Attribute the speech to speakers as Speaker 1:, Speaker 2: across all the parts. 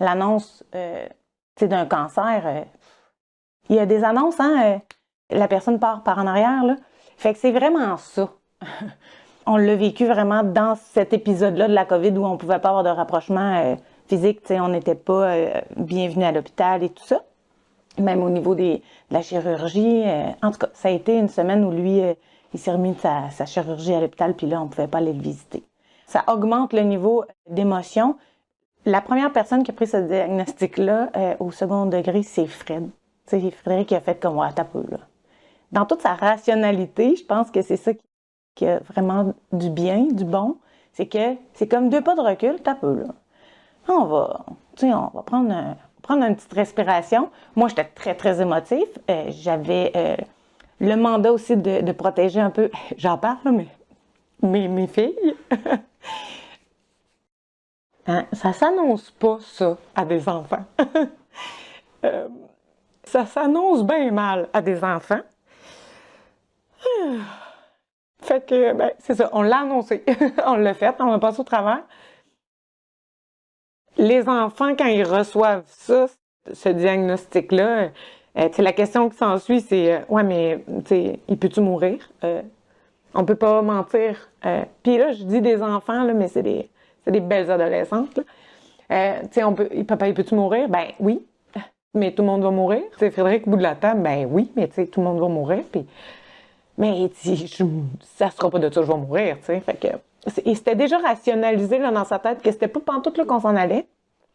Speaker 1: l'annonce d'un cancer, il y a des annonces, la personne part par en arrière, là. Fait que c'est vraiment ça. On l'a vécu vraiment dans cet épisode-là de la COVID où on pouvait pas avoir de rapprochement physique, on n'était pas bienvenu à l'hôpital et tout ça. Même au niveau de la chirurgie. En tout cas, ça a été une semaine où lui, il s'est remis de sa chirurgie à l'hôpital, puis là, on pouvait pas aller le visiter. Ça augmente le niveau d'émotion. La première personne qui a pris ce diagnostic-là au second degré, c'est Fred. C'est Frédéric qui a fait comme, ouais, t'as peu, là. Dans toute sa rationalité, je pense que c'est ça qui a vraiment du bien, du bon. C'est que c'est comme 2 pas de recul, t'as peu, là. On va prendre une petite respiration. Moi, j'étais très, très émotive. J'avais le mandat aussi de protéger un peu, j'en parle, là, mais mes filles. Hein? Ça s'annonce pas, ça, à des enfants. Ça s'annonce bien mal à des enfants. Fait que, ben, c'est ça, on l'a annoncé. On l'a fait, on va passer au travers. Les enfants, quand ils reçoivent ça, ce diagnostic-là, la question qui s'ensuit, c'est ouais, mais il peut-tu mourir? On peut pas mentir. Puis là, je dis des enfants, là, mais c'est des belles adolescentes. Papa, il peut-tu mourir? Ben oui, mais tout le monde va mourir. T'sais, Frédéric, au bout de la table, ben oui, mais tout le monde va mourir. Puis, mais ça sera pas de ça, je vais mourir. Fait que, et c'était déjà rationalisé là, dans sa tête que c'était pas pantoute là qu'on s'en allait.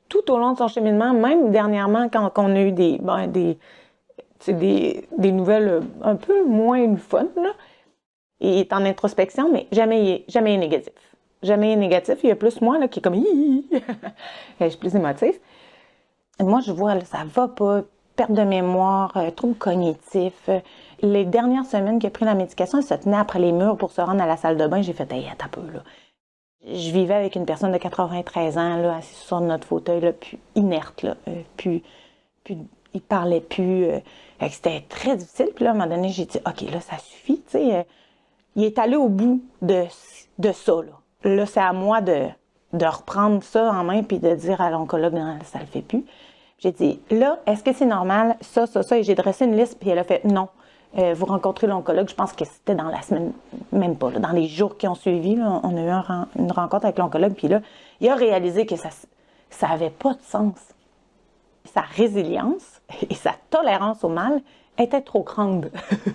Speaker 1: Tout au long de son cheminement, même dernièrement, quand on a eu des nouvelles un peu moins fun, là, il est en introspection, mais jamais négatif. Jamais négatif. Il y a plus moi là, qui est comme je suis plus émotif. Et moi, je vois, là, ça va pas, perte de mémoire, troubles cognitifs. Les dernières semaines qu'il a pris la médication, il se tenait après les murs pour se rendre à la salle de bain. J'ai fait, hey, attends un peu, là. Je vivais avec une personne de 93 ans, là, assise sur notre fauteuil, là, puis inerte, là, puis il parlait plus. C'était très difficile. Puis là, à un moment donné, j'ai dit, OK, là, ça suffit, tu sais. Il est allé au bout de ça, là. Là, c'est à moi de reprendre ça en main puis de dire à l'oncologue, non, ça le fait plus. J'ai dit, là, est-ce que c'est normal, ça, et j'ai dressé une liste, puis elle a fait, non. Vous rencontrez l'oncologue, je pense que c'était dans la semaine, même pas, là, dans les jours qui ont suivi, là, on a eu une rencontre avec l'oncologue, puis là, il a réalisé que ça avait pas de sens. Sa résilience et sa tolérance au mal étaient trop grandes.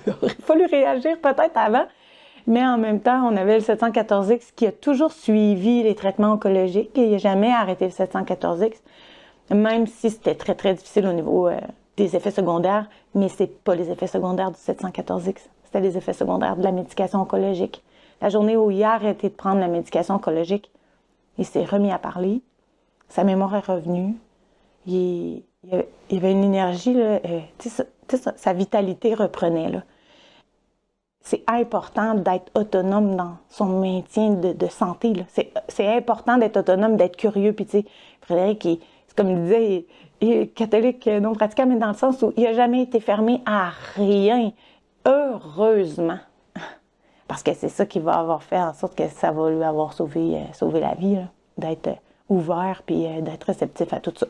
Speaker 1: Il aurait fallu réagir peut-être avant, mais en même temps, on avait le 714X qui a toujours suivi les traitements oncologiques et il n'a jamais arrêté le 714X, même si c'était très, très difficile au niveau des effets secondaires, mais c'est pas les effets secondaires du 714X, c'était les effets secondaires de la médication oncologique. La journée où il a arrêté de prendre la médication oncologique, il s'est remis à parler, sa mémoire est revenue, il y avait une énergie, là, sa vitalité reprenait, là. C'est important d'être autonome dans son maintien de santé, là. C'est important d'être autonome, d'être curieux. Puis, tu sais, Frédéric, c'est comme il disait, il est catholique non pratiquant, mais dans le sens où il n'a jamais été fermé à rien. Heureusement. Parce que c'est ça qui va avoir fait en sorte que ça va lui avoir sauvé la vie, là, d'être ouvert puis d'être réceptif à tout ça.